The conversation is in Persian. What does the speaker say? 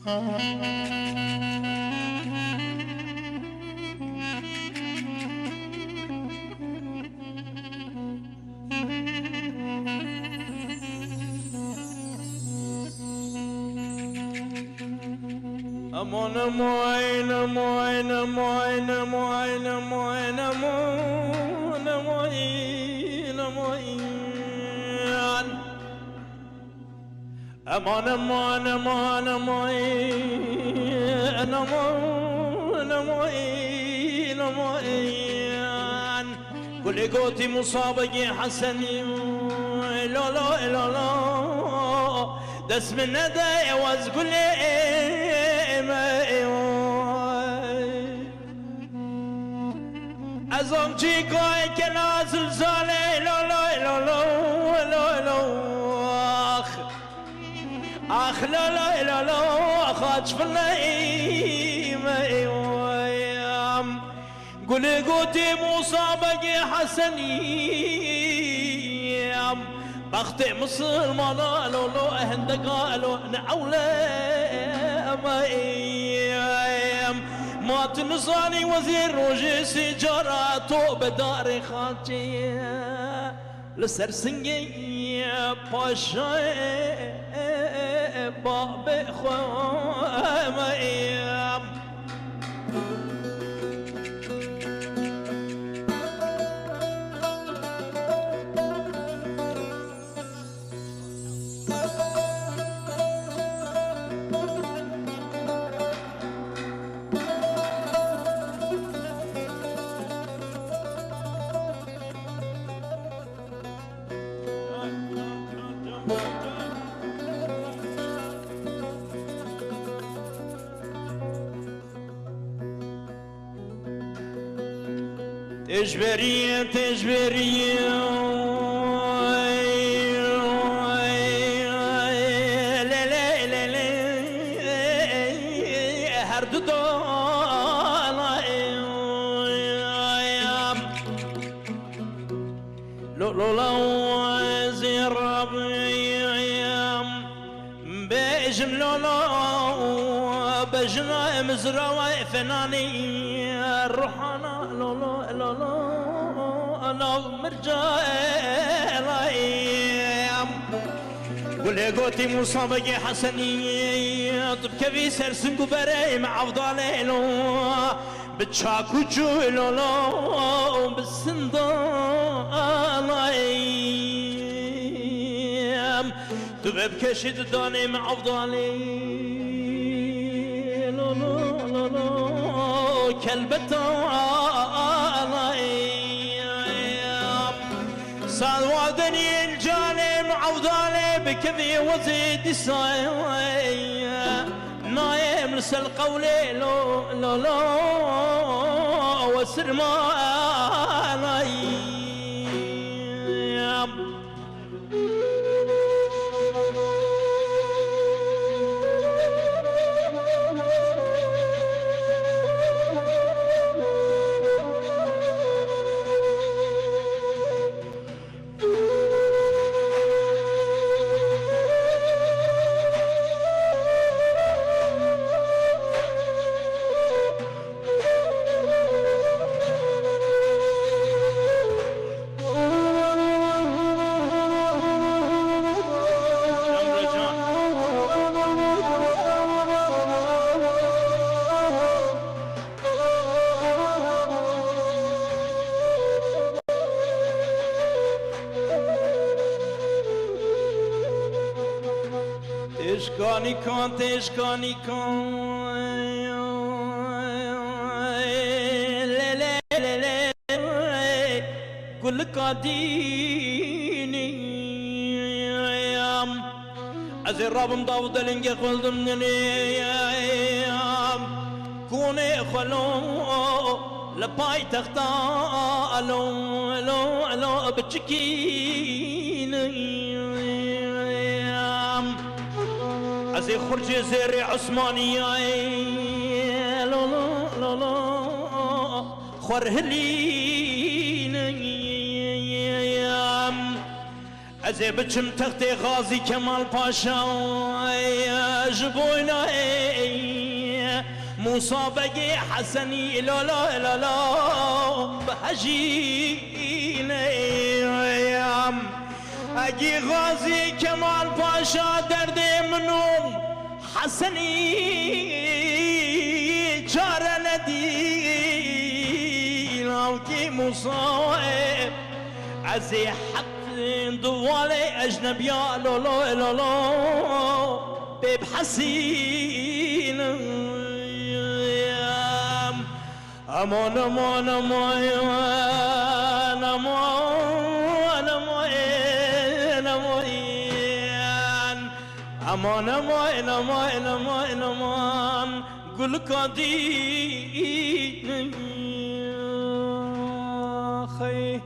أمان معين معين معين معين معين معين معين معين أمان معين معين معين معين معين معين كل قوتي مصابقي حسني لا لا لا لا دس من ندى وازقل ازم چی کوی که نازل زاله لا لا لا لا لا لا اخ لا لا لا لا خاطش في النعيم قولي قوتي مصابك حسنيم بختي مصر ما لا لا لا هندك قالوا نعولة ما تنصاني وزير روجي سجاراتو بداري خاتي لسر سنگي باشا باب خواميم تجبرية تجبرية لا لا لا لا هرد دالا لو لو لو زي ربي بجم لو لو بجنا مزرعة فناني الروحانا لو لو لو لو انا مرجع لايم قولي قوتي مصابقي حسني طب كبي سرسن قبري مع افضالي لو بتشاكو جولو لو بالسندا لايم تبقى بكشد داني مع افضالي لو لو لو لو كلبتا صار وادني الجانب عوضالي بكذي وزيد الساي نايم لسه القولي لو لو لو وسر ما تشكاني كان تشكاني كان لا لا لا لا كل قديني ازي الرب مضاوض لنجي قلت من كوني خلو لباي تختار لو لو لو بتشكيني ازي خرجي زيري عثمانية لو لو لو لو خرهلين ازي بچم تختي غازي كمال باشا جبونا موسى بقي حسني لا لا لا لا بهجيني اجي غازي كمال باشا دردي منوم حسني جار ندي لوكي مصائب عزي حط دوالي اجنبي يا لو لو لو لو بيب حسين امان امان امان امان امان امان امان امان امان گل کادی خی